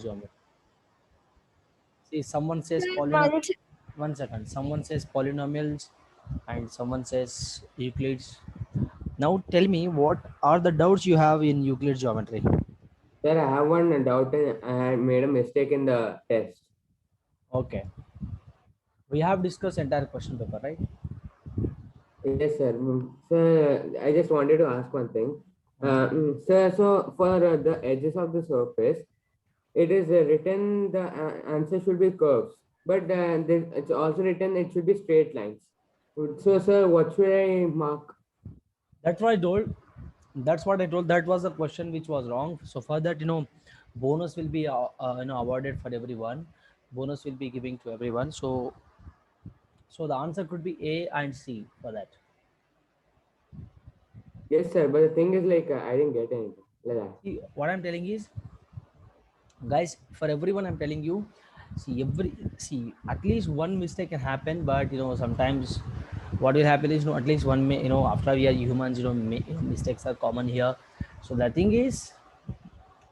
geometry. See, someone says polynomial. One se- One second. Someone says polynomials, and someone says Euclid's. Now tell me, what are the doubts you have in Euclid geometry? Sir, I have one doubt. I had made a mistake in the test. Okay, we have discussed entire question paper, right? Yes, sir. Sir, I just wanted to ask one thing. Sir, so for the edges of the surface, it is written the answer should be curves, but it's also written it should be straight lines. So, sir, what should I mark? That's what I told. That's what I told. That was the question which was wrong. So for that, bonus will be awarded for everyone. Bonus will be giving to everyone. So the answer could be A and C for that. Yes, sir. But the thing is, like, I didn't get anything like that. See, what I'm telling is, guys, for everyone, I'm telling you, see at least one mistake can happen, but sometimes what will happen is, at least one may, after we are humans, mistakes are common here. So the thing is,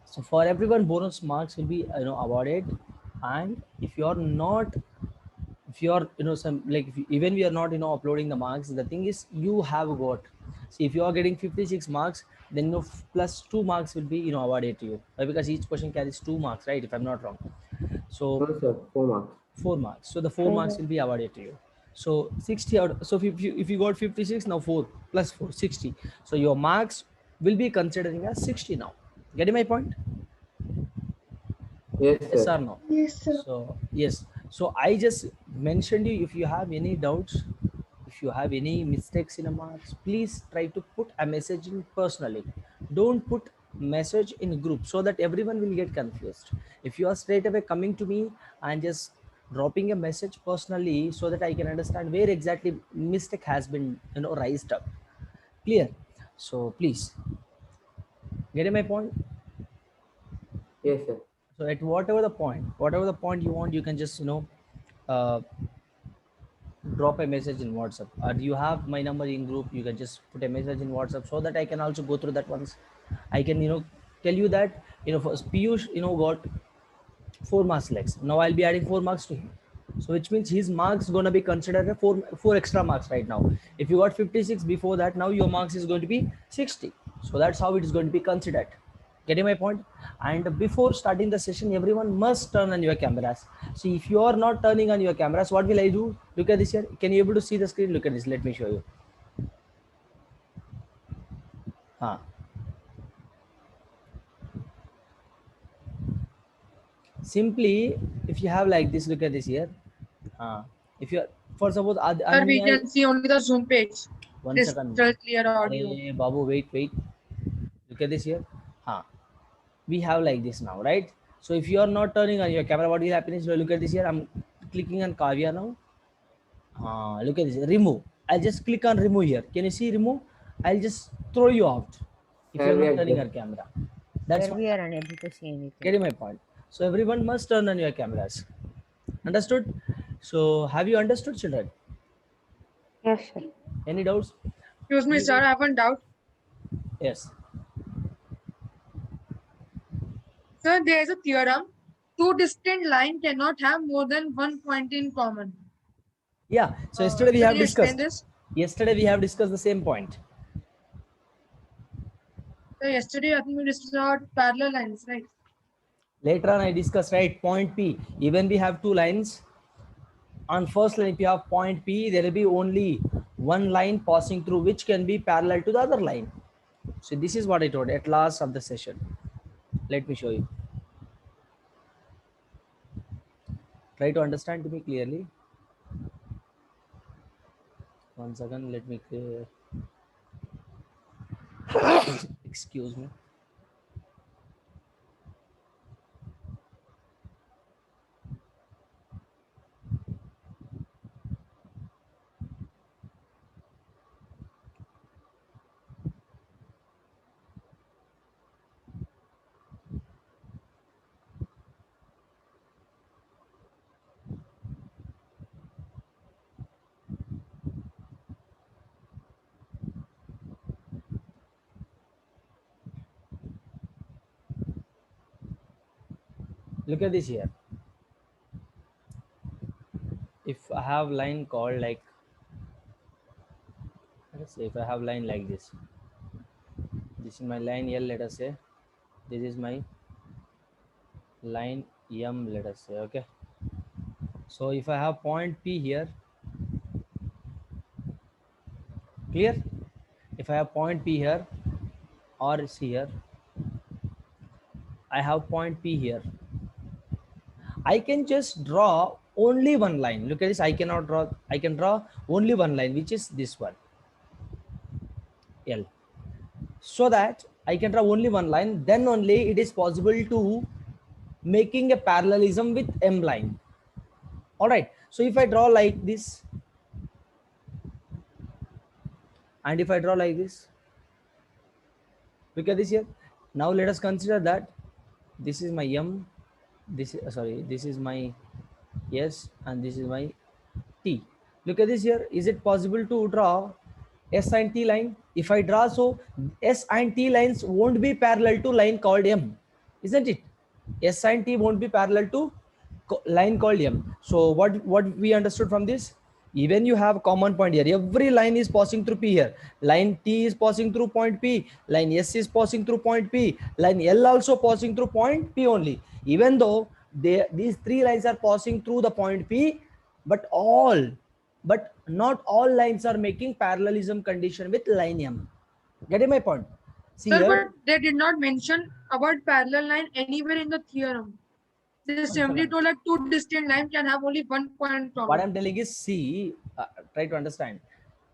so for everyone, bonus marks will be awarded, and if you're not, if you're some like if even we are not uploading the marks, the thing is you have got, see, if you are getting 56 marks, then plus 2 marks will be awarded to you. Why? Because each question carries 2 marks, right? If I'm not wrong. So No, sir. 4 marks. 4 marks, so the 4 marks will be awarded to you. So 60 out, so if you got 56, now 4 plus 4 60, so your marks will be considering as 60 now. Getting my point? Yes, Yes or sir. no? Yes, sir. So yes, so I just mentioned you, if you have any doubts, if you have any mistakes in a marks, please try to put a message in personally. Don't put message in group, so that everyone will get confused. If you are straight away coming to me and just dropping a message personally, so that I can understand where exactly mistake has been raised up. Clear? So please, getting my point? Yes, sir. So at whatever the point you want, you can just uh, drop a message in WhatsApp, or you have my number in group, you can just put a message in WhatsApp, so that I can also go through that once. I can tell you that first Piyush got 4 marks lex. Now I'll be adding 4 marks to him, so which means his marks going to be considered a four extra marks right now. If you got 56 before that, now your marks is going to be 60. So that's how it is going to be considered. Getting my point? And before starting the session, everyone must turn on your cameras. See, if you are not turning on your cameras, what will I do? Look at this here. Can you able to see the screen? Look at this. Let me show you. Huh. Simply, if you have like this, look at this here. If you are, for suppose Sir, we Ananya, can see only the Zoom page. one second. Crystal clear audio. Arey, Babu, wait. Look at this here. We have like this now, right? So if you are not turning on your camera, what will happen is, look at this here. I'm clicking on Kavya now. Look at this. Remove. I'll just click on remove here. Can you see remove? I'll just throw you out if Sir, you're we not are turning just your camera. That's Sir, why. we are unable to see anything. Getting my point. So everyone must turn on your cameras. Understood? So have you understood, children? Yes, sir. Any doubts? Excuse me, sir, I have one doubt. Yes. Sir, there is a theorem. Two distinct lines cannot have more than one point in common. Yeah. So yesterday we Sir, can have you explain discussed. this? Yesterday we have discussed the same point. Sir, yesterday I think we discussed about parallel lines, right? Later on I discussed, right, point P. Even we have two lines. On first line, if you have point P, there will be only one line passing through, which can be parallel to the other line. So this is what I told at last of the session. Let me show you. Try to understand to me clearly. One second, let me clear. Excuse me. Look at this here. If I have line called like, let us say if I have line like this is my line L, let us say this is my line M, let us say. Okay, so if I have point P here, clear, if I have point P here or see here, I have point P here, I can just draw only one line. Look at this, I cannot draw, I can draw only one line, which is this one L, so that I can draw only one line, then only it is possible to making a parallelism with M line. All right, so if I draw like this and if I draw like this, look at this here. Now let us consider that this is my M, this is sorry, this is my S and this is my T. Look at this here. Is it possible to draw S and T line? If I draw, so S and T lines won't be parallel to line called M, isn't it? S and T won't be parallel to line called M. So what we understood from this? Even you have common point here, every line is passing through P here. Line T is passing through point P, line S is passing through point P, line L also passing through point P only. Even though these three lines are passing through the point P, but not all lines are making parallelism condition with line M. Getting my point? See Sir, here. but they did not mention about parallel line anywhere in the theorem. They simply told like two distinct lines can have only one point common. What I'm telling is, see, try to understand.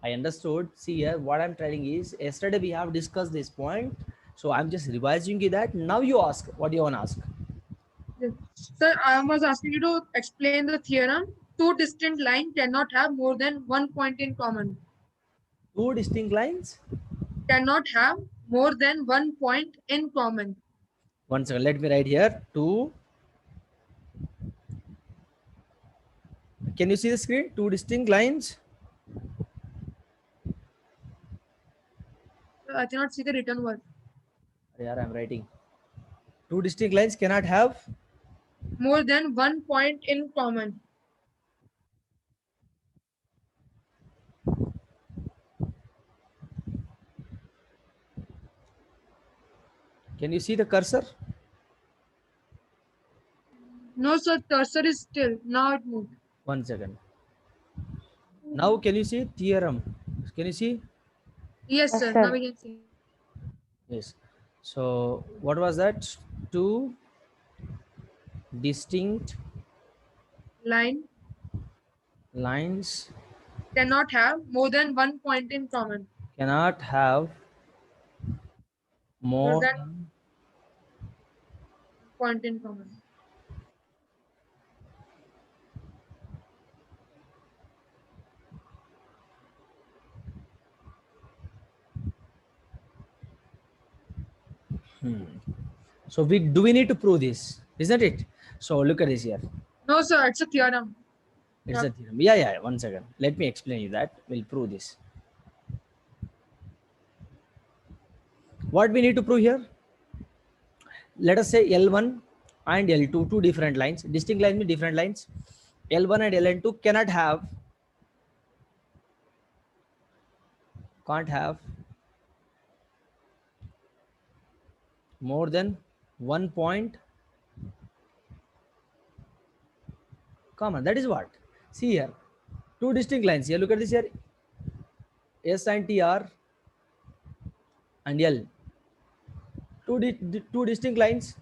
I understood. See here, what I'm telling is, yesterday we have discussed this point. So I'm just revising you that. Now you ask, what do you want to ask? Yes. Sir, I was asking you to explain the theorem. Two distinct lines cannot have more than one point in common. Two distinct lines. Cannot have more than one point in common. One second, let me write here. Two. Can you see the screen? Two distinct lines. I cannot see the written word. Yeah, I'm writing. Two distinct lines cannot have More than one point in common. Can you see the cursor? No, sir, cursor is still. Now it moved. One second. Now can you see theorem? Can you see? Yes, Yes, sir. sir. Now we can see. Yes. So what was that? Two distinct Line lines cannot have more than one point in common. cannot have More more than than point in common. So we need to prove this, isn't it? So look at this here. No, sir, it's a theorem. It's Yeah. a theorem. Yeah. One second. Let me explain you that. We'll prove this. What we need to prove here? Let us say L1 and L2, two different lines. Distinct lines mean different lines. L1 and L2 can't have more than one point common. That is what. See here, two distinct lines here. Look at this here. S and T are and L. Two distinct lines.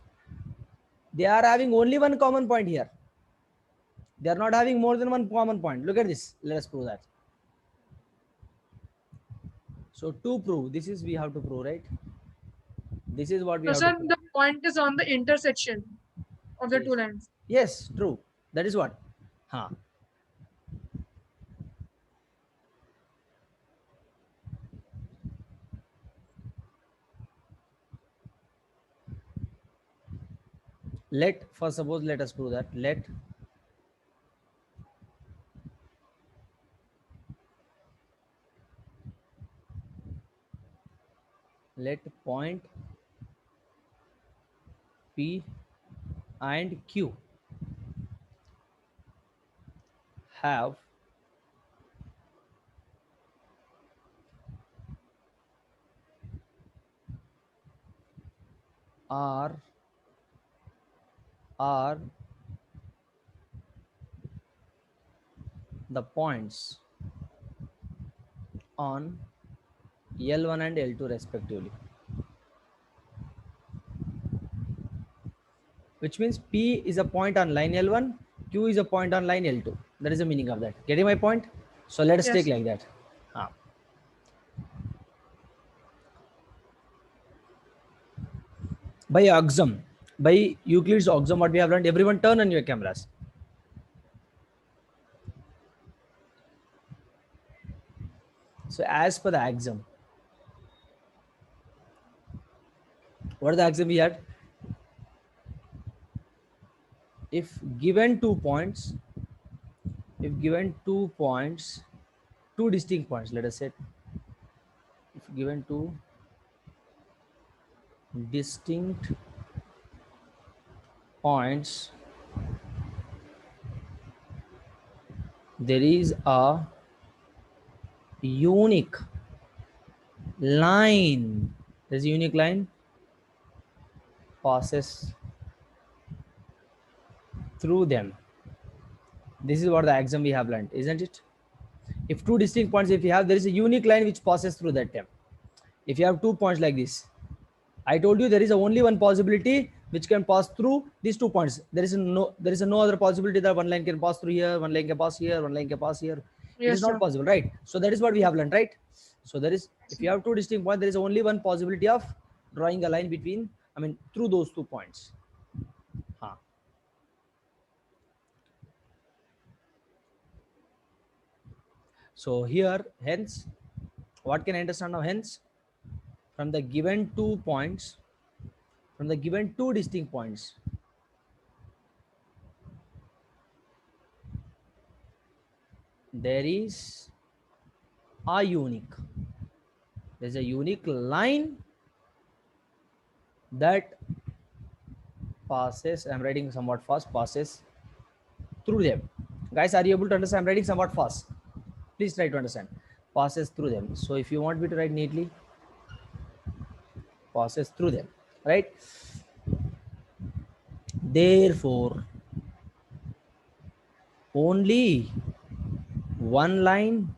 They are having only one common point here. They are not having more than one common point. Look at this. Let us prove that. So to prove, this is we have to prove, right? This is what we So, have sir, to prove. the point is on the intersection of the Yes. two lines. Yes, true. That is what. Huh. Let us prove that. Let point P and Q have are are the points on L1 and L2 respectively, which means P is a point on line L1, Q is a point on line L2. That is the meaning of that. Getting my point? So let us take Yes. like that. By axiom, by Euclid's axiom, what we have learned, everyone turn on your cameras. So as per the axiom, what is the axiom we had? If given 2 points, if given 2 points, two distinct points, let us say, if given two distinct points, there is a unique line. There's a unique line passes through them. This is what the axiom we have learned, isn't it? If two distinct points, if you have, there is a unique line which passes through that them. If you have 2 points like this, I told you there is only one possibility which can pass through these 2 points. There is no other possibility that one line can pass through here, one line can pass here, one line can pass here. It is Yes, not sir. possible, right? So that is what we have learned, right? So there is, if you have two distinct points, there is only one possibility of drawing a line between, I mean, through those 2 points. So here, hence, what can I understand now? Hence, from the given 2 points, from the given two distinct points, there is a unique, there's a unique line that passes, I'm writing somewhat fast, passes through them. Guys, are you able to understand? I'm writing somewhat fast. Please try to understand. Passes through them. So if you want me to write neatly, passes through them, right? Therefore, only one line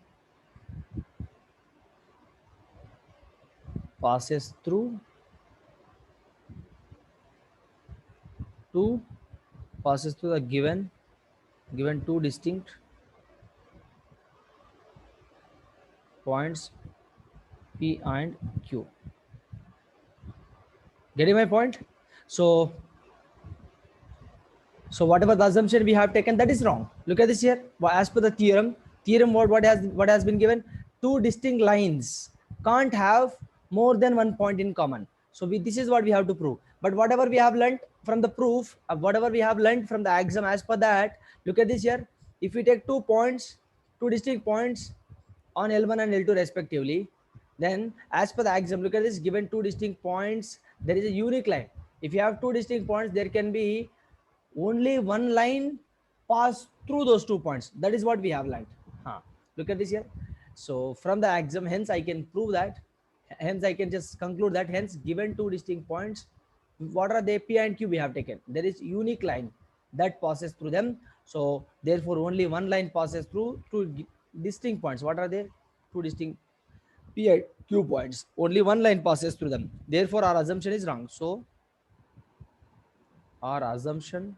passes through two, passes through the given two distinct points P and Q. Getting my point? So whatever the assumption we have taken, that is wrong. Look at this here. As per the theorem, what has been given? Two distinct lines can't have more than 1 point in common. So this is what we have to prove. But whatever we have learned from the proof, whatever we have learned from the axiom, as per that, look at this here. If we take 2 points, two distinct points on L1 and L2 respectively, then as per the axiom, look at this, given two distinct points, there is a unique line. If you have two distinct points, there can be only one line pass through those 2 points. That is what we have learned. Look at this here. So from the axiom, hence I can prove that, hence I can just conclude that, hence given two distinct points, what are they? P and Q we have taken. There is unique line that passes through them. So therefore only one line passes through two distinct points. What are they? Two distinct P and Q points. Only one line passes through them. Therefore our assumption is wrong. So our assumption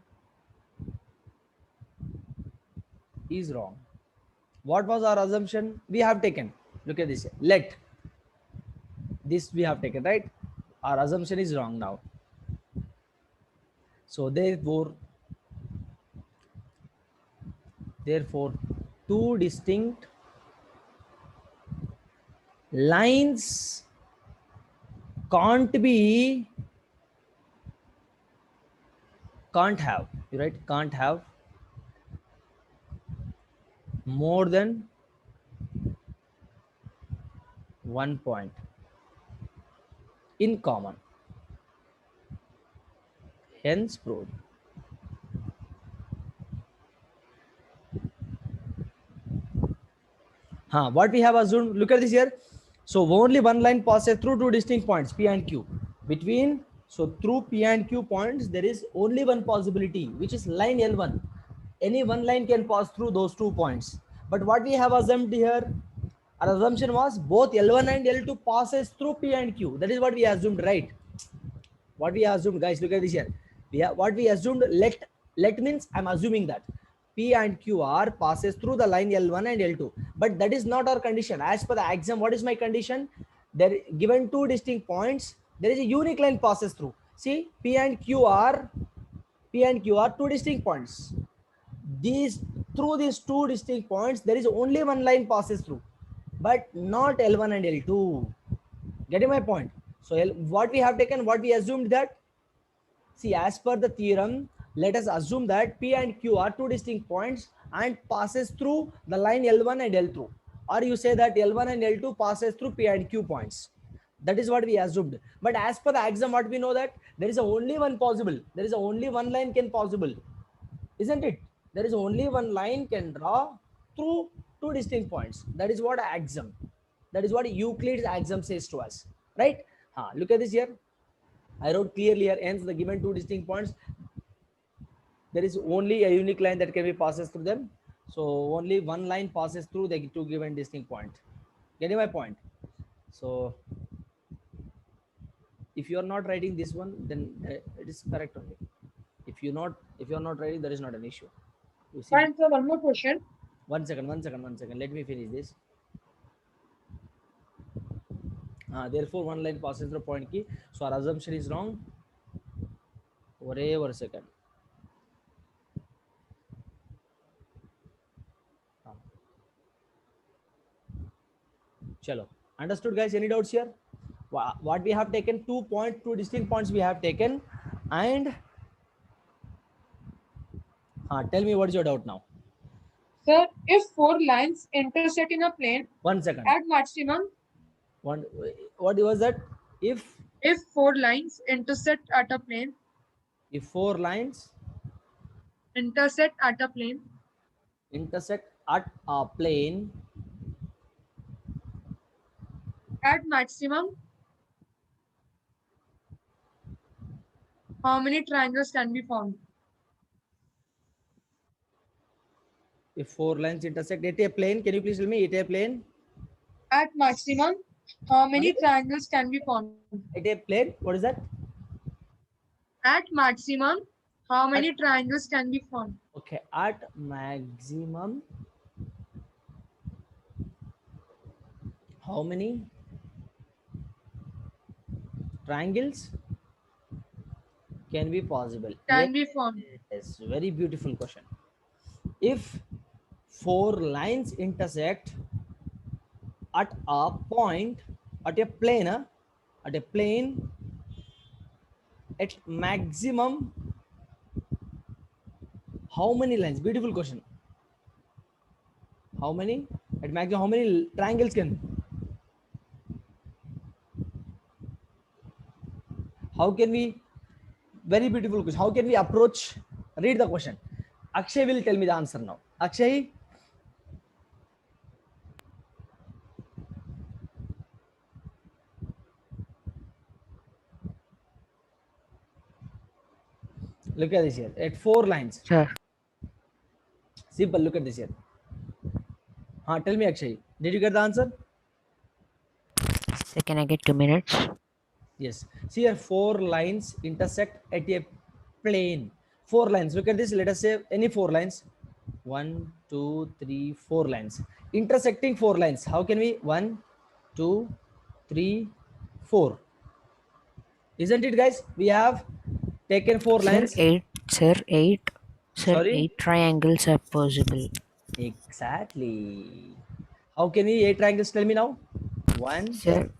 is wrong. What was our assumption? We have taken. Look at this. Let this we have taken, right? Our assumption is wrong now. So therefore, two distinct lines can't have, you right? Can't have more than 1 point in common. Hence proved. What we have assumed, look at this here. So only one line passes through two distinct points, P and Q. Through P and Q points, there is only one possibility, which is line L1. Any one line can pass through those 2 points. But what we have assumed here, our assumption was both L1 and L2 passes through P and Q. That is what we assumed, right? What we assumed, guys, look at this here. What we assumed, let means I'm assuming that P and QR passes through the line L1 and L2. But that is not our condition. As per the axiom, what is my condition? There given 2 distinct points, there is a unique line passes through. See, P and Q are 2 distinct points. Through these 2 distinct points, there is only one line passes through, but not L1 and L2. Getting my point? So what we have taken, what we assumed that, see, as per the theorem, let us assume that P and Q are 2 distinct points and passes through the line L1 and L2. Or you say that L1 and L2 passes through P and Q points. That is what we assumed. But as per the axiom, what we know that there is only one possible. There is only one line can possible. Isn't it? There is only one line can draw through 2 distinct points. That is what axiom. That is what Euclid's axiom says to us. Right? Look at this here. I wrote clearly here, hence the given 2 distinct points, there is only a unique line that can be passes through them. So only one line passes through the 2 given distinct point. Getting my point? So if you are not writing this one, then it is correct only. If you are not writing, there is not an issue. You see? Fine, sir. One more question. One second. Let me finish this. Therefore, one line passes through point key. So our assumption is wrong. Wait a second. Chalo. Understood, guys? Any doubts here? What we have taken, 2 distinct points we have taken, and tell me what is your doubt now. Sir, if 4 lines intersect in a plane 1 second. at maximum, What was that? If 4 lines intersect at a plane, if 4 lines intersect at a plane intersect at a plane at maximum, how many triangles can be formed? if 4 lines intersect at a plane, can you please tell me, at a plane? At maximum, how many triangles can be formed? At a plane, what is that? At maximum, how many triangles can be formed? Okay, at maximum, how many triangles can be possible? Can be formed. Yes, very beautiful question. If 4 lines intersect at a point, at a plane, at maximum, how many lines? Beautiful question. How many? At maximum, how many triangles can? How can we? Very beautiful question. How can we approach? Read the question. Akshay will tell me the answer now. Akshay. Look at this here. At 4 lines. Sir, Simple. Look at this here. Tell me, Akshay. Did you get the answer? sir, can I get 2 minutes? Yes. See here, 4 lines intersect at a plane. 4 lines. Look at this. Let us say any 4 lines. 1, 2, 3, 4 lines. Intersecting 4 lines. How can we? 1, 2, 3, 4. Isn't it, guys? We have taken 4 lines. Sir, 8. Sir, Sorry? 8 triangles are possible. Exactly. How can we 8 triangles? Tell me now. 1, Sir,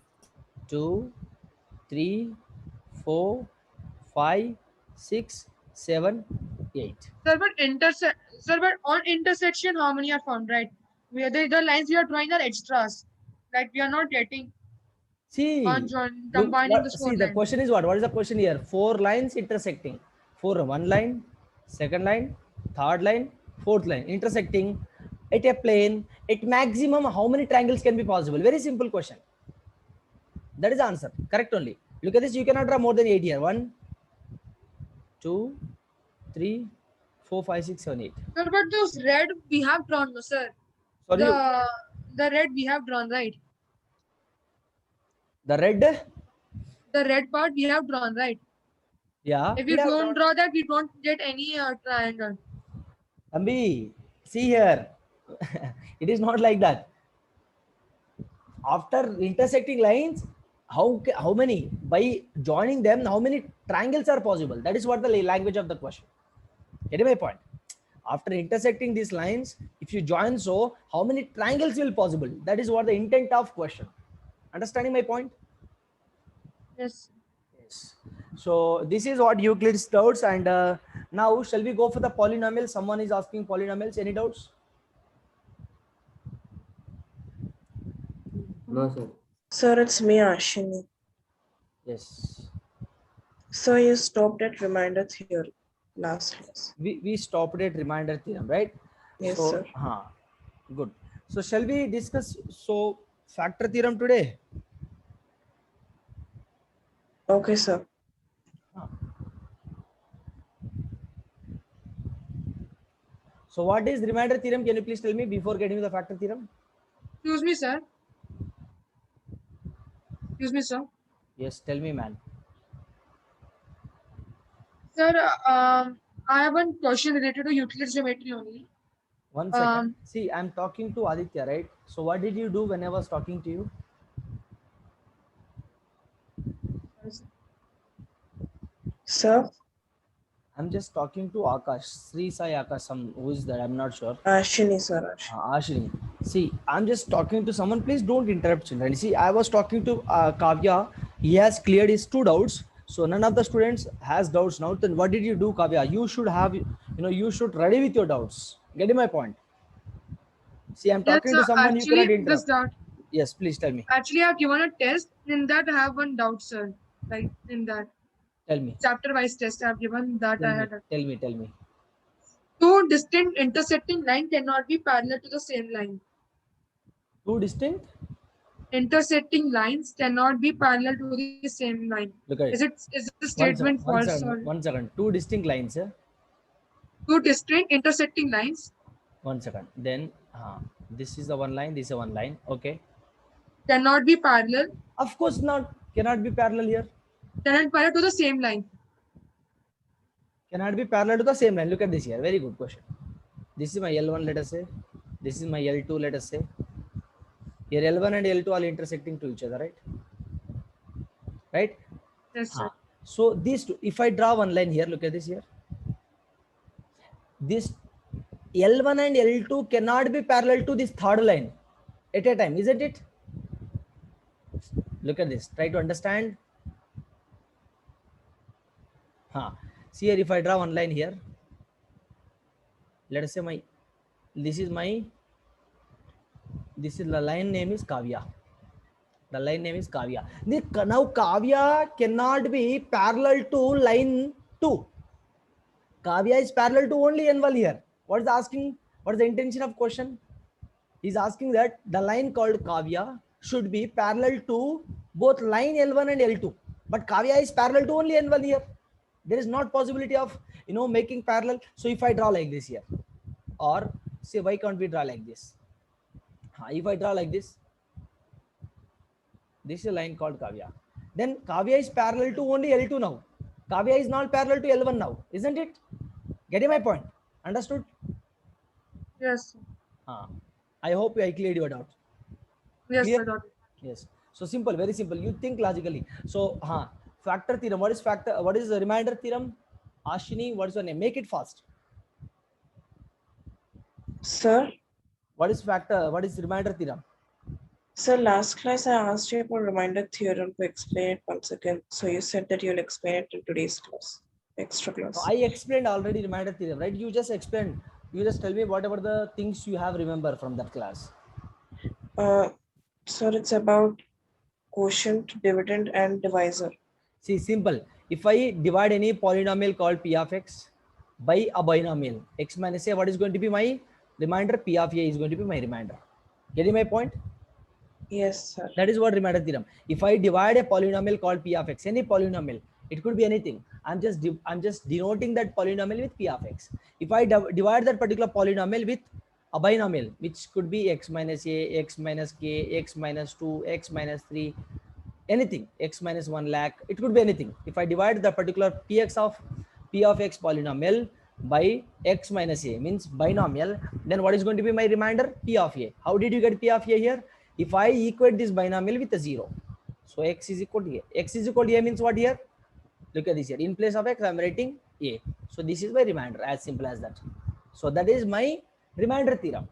2, 3, 4, 5, 6, 7, 8. Sir, but on intersection, how many are formed, right? The lines we are drawing are extras. Like we are not getting See, combining this see, 4 the lines. question is what? What is the question here? 4 lines intersecting. 4, 1 line, 2nd line, 3rd line, 4th line intersecting at a plane, at maximum, how many triangles can be possible? Very simple question. That is the answer. Correct only. Look at this. You cannot draw more than 8 here. 1, 2, 3, 4, 5, 6, 7, 8. Sir, but those red we have drawn, no, sir. Sorry, The red we have drawn, right? the red. The red part we have drawn, right? Yeah. If we have don't drawn. draw that, we don't get any triangle. Ambi, see here. It is not like that. After intersecting lines, how many? By joining them, how many triangles are possible? That is what the language of the question. Get my point? After intersecting these lines, if you join so, how many triangles will possible? That is what the intent of question. Understanding my point? Yes. Yes. So this is what Euclid's doubts, and now shall we go for the polynomial? Someone is asking polynomials. Any doubts? No, sir. Sir, it's me, Ashini. Yes. So you stopped at reminder theory last class. We stopped at reminder theorem, right? Yes, So, sir. Good. So shall we discuss factor theorem today? Okay, sir. So what is reminder theorem? Can you please tell me before getting to the factor theorem? Excuse me, sir. Excuse me, sir. Yes, tell me, man. Sir, I have one question related to Euclid's geometry only. One second. See, I'm talking to Aditya, right? So what did you do when I was talking to you? Sir, I'm just talking to Akash, Sri Sai Akash, who is that? I'm not sure. Ashini, sir. Ashini. See, I'm just talking to someone. Please don't interrupt, children. See, I was talking to Kavya. He has cleared his 2 doubts. So none of the students has doubts now. Then what did you do, Kavya? You should have, you should ready with your doubts. Getting my point? See, I'm talking Yes, to someone. You cannot actually, interrupt. this doubt. Yes, please tell me. Actually, I have given a test. In that, I have one doubt, sir. Like in that Tell me. chapter-wise test, I have given that. Tell me. Tell me. 2 distinct intersecting lines cannot be parallel to the same line. 2 distinct? Intersecting lines cannot be parallel to the same line. Look at it. Is the statement false? One second. 2 distinct lines. 2 distinct intersecting lines 1 second. Then this is the one line. This is one line. Okay. cannot be parallel. Of course not. Cannot be parallel here. Cannot parallel to the same line. Cannot be parallel to the same line. Look at this here. Very good question. This is my L1, let us say. This is my L2, let us say. Here L1 and L2 are intersecting to each other, right? Right? Yes, sir. So these two, if I draw one line here, look at this here. This L1 and L2 cannot be parallel to this third line at a time, isn't it? Look at this. Try to understand. See here, if I draw one line here, let us say this is the line name is Kavya. The line name is Kavya. Now Kavya cannot be parallel to line 2. Kavya is parallel to only N1 here. What is asking? What is the intention of question? He's asking that the line called Kavya should be parallel to both line L1 and L2. But Kavya is parallel to only N1 here. There is not possibility of making parallel. So if I draw like this here, or say why can't we draw like this? If I draw like this is a line called Kavya. Then Kavya is parallel to only L2 now. Kavya is not parallel to L1 now, isn't it? Getting my point? Understood? Yes. I hope I cleared your doubt. Yes, Clear? sir. Got it. Yes. So simple, very simple. You think logically. So factor theorem. What is factor? What is the reminder theorem? Ashini, what is your name? Make it fast. Sir? What is factor? What is reminder theorem? Sir, last class I asked you about reminder theorem to explain it once again. So you said that you'll explain it in today's class, extra class. I explained already reminder theorem, right? You just explained. You just tell me whatever the things you have remember from that class. Sir, it's about quotient, dividend, and divisor. See, simple. If I divide any polynomial called p of x by a binomial, x minus a, what is going to be my Remainder P of A is going to be my remainder. Getting my point? Yes, sir. That is what remainder theorem. If I divide a polynomial called P of X, any polynomial, it could be anything. I'm just denoting that polynomial with P of X. If I divide that particular polynomial with a binomial, which could be X minus A, X minus K, X minus 2, X minus 3, anything, X minus 1 lakh, it could be anything. If I divide the particular P of X polynomial by X minus A, means binomial, then what is going to be my remainder? P of A. How did you get P of A here? If I equate this binomial with a 0, so X is equal to A. X is equal to A means what here? Look at this here. In place of X, I am writing A. So this is my remainder, as simple as that. So that is my remainder theorem.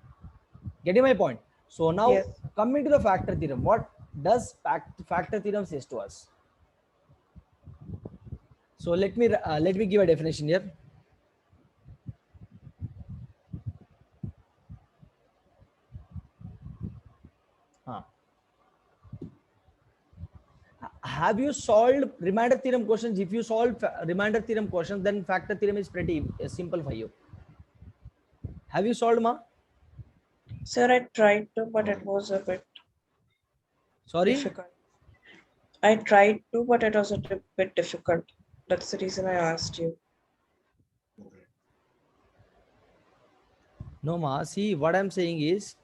Getting my point? So now Yes. coming to the factor theorem, what does factor theorem says to us? So let me give a definition here. Have you solved remainder theorem questions? If you solve remainder theorem questions, then factor theorem is pretty simple for you. Have you solved, ma? Sir, I tried to, but it was a bit Sorry? difficult. I tried to, but it was a bit difficult. That's the reason I asked you. No, ma. See, what I'm saying is,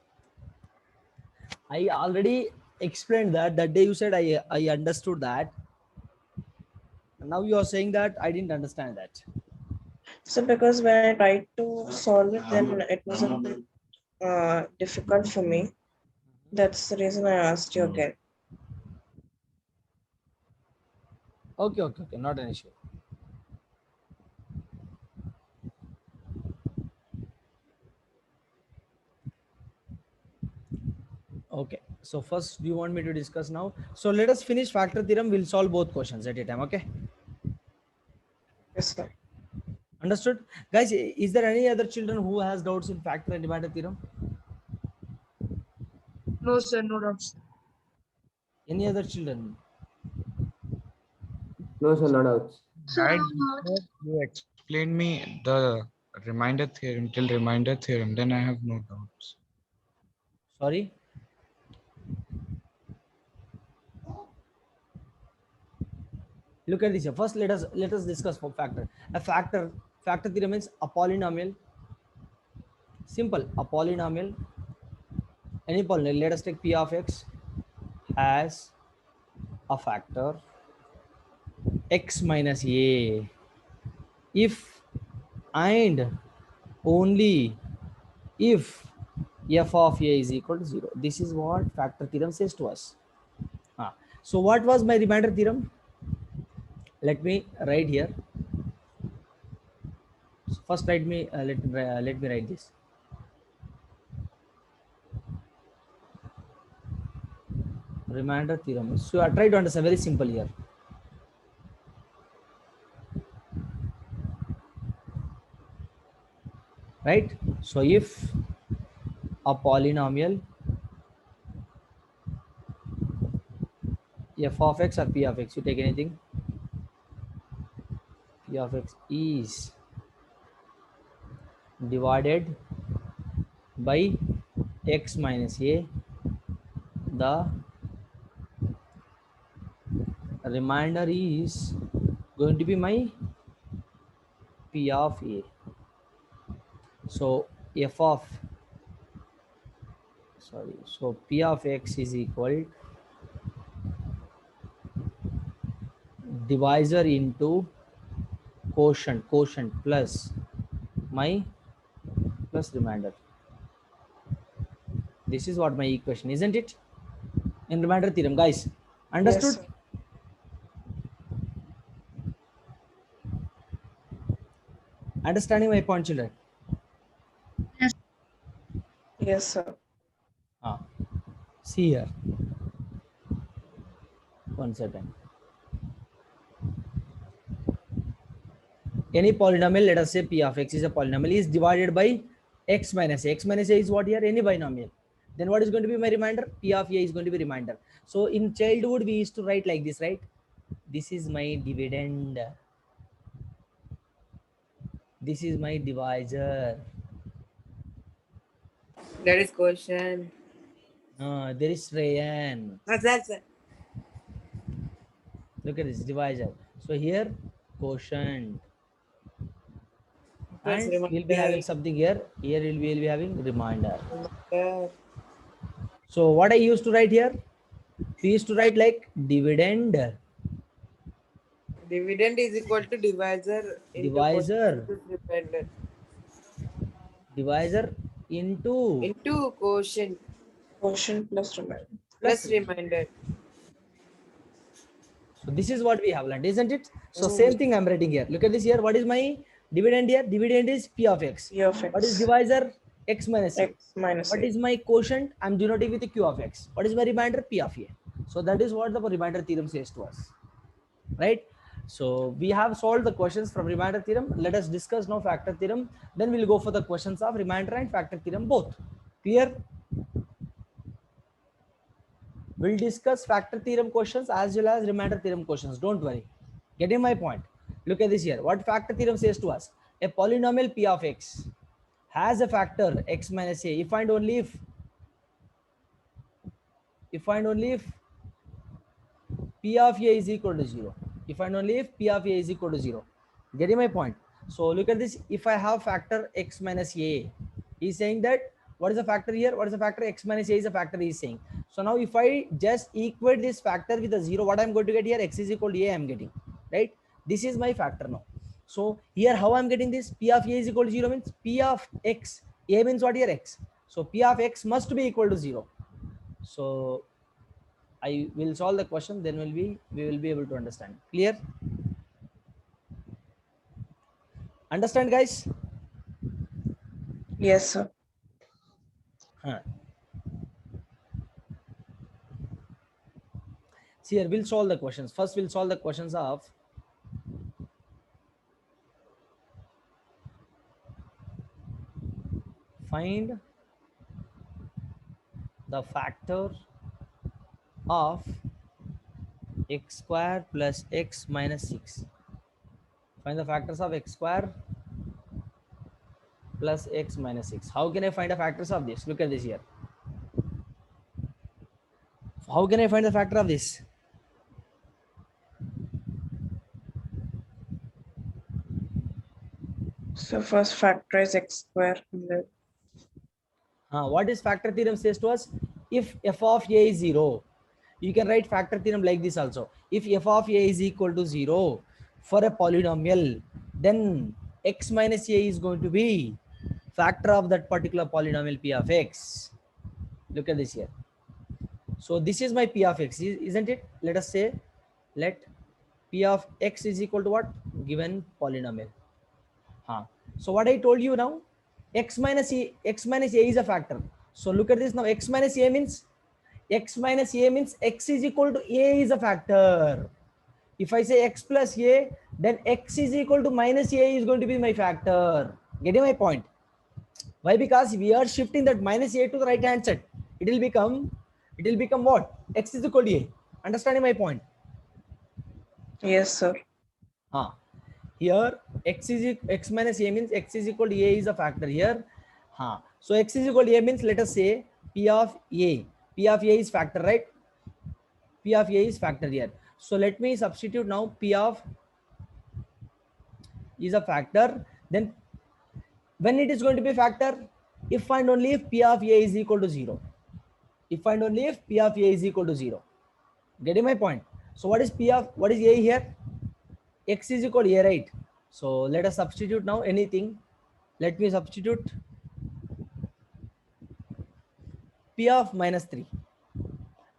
I already explained that. That day you said I understood that. Now you are saying that I didn't understand that. So because when I tried to solve it, then it was a bit difficult for me. That's the reason I asked you again. Okay, not an issue. Okay, so first, do you want me to discuss now? So let us finish factor theorem. We'll solve both questions at a time. Okay. Yes, sir. Understood, guys? Is there any other children who has doubts in factor and remainder theorem? No, sir, no doubts. Any other children? No, sir, no doubts. Right before you explained me the remainder theorem till remainder theorem, then I have no doubts. Sorry. Look at this here. First, let us discuss for factor. A factor theorem is a polynomial. Simple. A polynomial. Any polynomial. Let us take P of X as a factor X minus A if and only if f of A is equal to 0. This is what factor theorem says to us. So what was my remainder theorem? Let me write here. So first let me write this. Remainder theorem. So I try to understand, very simple here. Right? So if a polynomial f of X or P of X, you take anything, P of X is divided by X minus A, the remainder is going to be my P of A. So P of X is equal divisor into quotient plus remainder. This is what my equation, isn't it? In remainder theorem, guys. Understood? Yes, Understanding my point, children? yes, sir. See here. One second. Any polynomial, let us say P of X is a polynomial, is divided by X minus A. X minus A is what here? Any binomial. Then what is going to be my remainder? P of A is going to be remainder. So in childhood, we used to write like this, right? This is my dividend. This is my divisor. That is quotient. There is Rayan. That's Look at this divisor. So here quotient, plus and we'll be having reminder. something here. Here we'll be having reminder. Reminder. So what I used to write here, we used to write like dividend, Dividend is equal to divisor into divisor, quotient plus remainder. divisor into Into quotient Quotient plus remainder. plus reminder. So this is what we have learned, isn't it? So same thing I'm writing here. Look at this here. What is my dividend here? Dividend is P of X. P of X. What is divisor? X minus A. X minus What A. is my quotient? I'm denoting with the Q of X. What is my remainder? P of A. So that is what the remainder theorem says to us, right? So we have solved the questions from remainder theorem. Let us discuss now factor theorem. Then we'll go for the questions of remainder and factor theorem both. Clear? We'll discuss factor theorem questions as well as remainder theorem questions. Don't worry. Getting my point? Look at this here. What factor theorem says to us? A polynomial P of X has a factor X minus A if and only if P of A is equal to 0. If and only if P of A is equal to 0. Getting my point? So look at this. If I have factor X minus A, he's saying that what is the factor here? What is the factor? X minus A is a factor he's saying. So now if I just equate this factor with a 0, what I'm going to get here? X is equal to A I'm getting, right? This is my factor now. So here how I'm getting this? P of A is equal to 0 means P of X. A means what here? X. So P of X must be equal to 0. So I will solve the question, then we will be able to understand. Clear? Understand, guys? Yes, sir. Huh. See here, we'll solve the questions. First, we'll solve the questions of find the factor of x square plus x minus 6. Find the factors of x square plus x minus 6. How can I find the factors of this? Look at this here. How can I find the factor of this? So first factorize x square and then What is factor theorem says to us? If f of a is 0, you can write factor theorem like this also. If f of a is equal to 0 for a polynomial, then x minus a is going to be factor of that particular polynomial p of x. Look at this here. So this is my p of x, isn't it? Let us say, let p of x is equal to what? Given polynomial. So what I told you now, x minus a is a factor. So look at this now, x minus a means x is equal to a is a factor. If I say x plus a, then x is equal to minus a is going to be my factor. Getting my point? Why? Because we are shifting that minus a to the right hand side. It will become what? X is equal to a. Understanding my point? yes, sir. Here x minus a means x is equal to a is a factor here. So x is equal to a means, let us say p of a. P of a is factor, right? P of a is factor here. So let me substitute now p of is a factor. Then when it is going to be factor? If and only if p of a is equal to 0. If and only if p of a is equal to 0. Getting my point? So what is a here? X is equal to a, right? So let us substitute now anything. Let me substitute p of minus 3.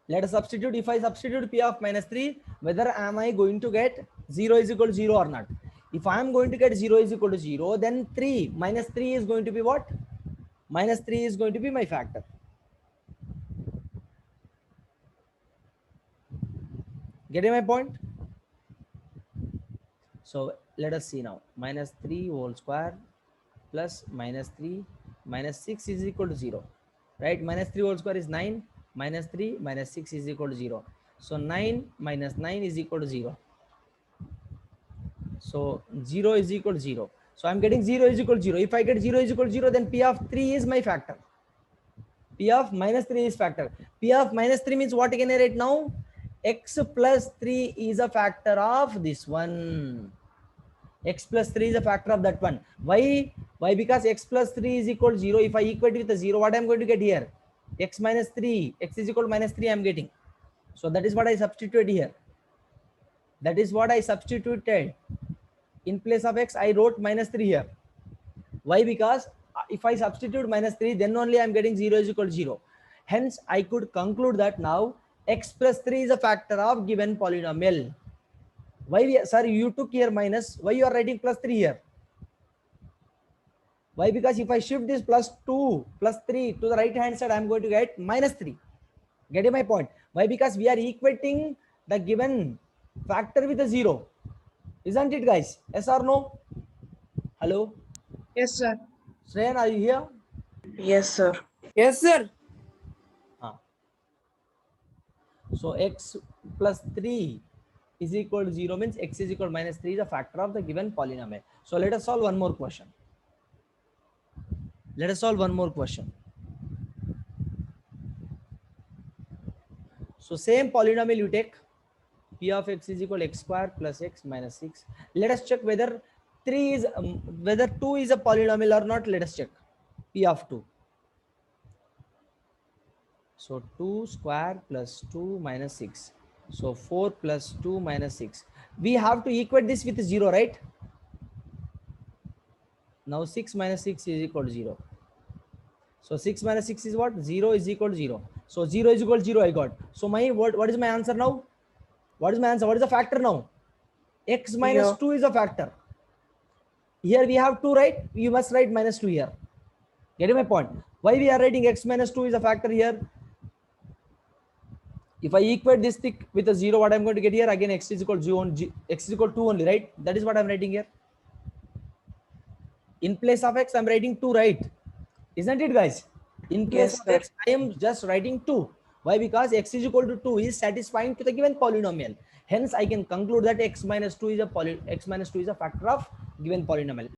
Let us substitute. If I substitute p of minus 3, whether am I going to get 0 is equal to 0 or not? If I am going to get 0 is equal to 0, then 3 minus 3 is going to be what? Minus 3 is going to be my factor. Getting my point? So let us see now. Minus 3 whole square plus minus 3 minus 6 is equal to 0. Right? Minus 3 whole square is 9. Minus 3 minus 6 is equal to 0. So 9 minus 9 is equal to 0. So 0 is equal to 0. So I'm getting 0 is equal to 0. If I get 0 is equal to 0, then p of 3 is my factor. P of minus 3 is factor. P of minus 3 means what can I write now? X plus 3 is a factor of this one. X plus 3 is a factor of that one. Why? Why? Because x plus 3 is equal to 0. If I equate with a 0, what I am going to get here? X minus 3. X is equal to minus 3 I am getting. So that is what I substituted here. That is what I substituted. In place of x, I wrote minus 3 here. Why? Because if I substitute minus 3, then only I am getting 0 is equal to 0. Hence, I could conclude that now x plus 3 is a factor of given polynomial. Why? Sir, you took here minus. Why you are writing plus 3 here? Why? Because if I shift this plus 2, plus 3 to the right hand side, I am going to get minus 3. Getting my point? Why? Because we are equating the given factor with a 0. Isn't it, guys? Yes or no? Hello? Yes, sir. Shreyan, are you here? Yes, sir. Yes, sir. So x plus 3 is equal to 0 means x is equal to minus 3 is a factor of the given polynomial. So let us solve one more question. Let us solve one more question. So same polynomial you take, p of x is equal to x square plus x minus 6. Let us check whether 3 is whether 2 is a polynomial or not. Let us check p of 2. So 2 square plus 2 minus 6. So 4 plus 2 minus 6. We have to equate this with 0, right? Now 6 minus 6 is equal to 0. So 6 minus 6 is what? 0 is equal to 0. So 0 is equal to 0 I got. So my what is my answer now? What is my answer? What is the factor now? X minus 2 is a factor. Here we have 2, right? You must write minus 2 here. Getting my point? Why we are writing x minus 2 is a factor here? If I equate this thing with a 0, what I'm going to get here? Again, x is equal to 0, x is equal to 2 only, right? That is what I'm writing here. In place of x, I'm writing 2, right? Isn't it, guys? In place Yes, of sir. x, I am just writing 2. Why? Because x is equal to 2 is satisfying to the given polynomial. Hence, I can conclude that x minus 2 is a factor of given polynomial.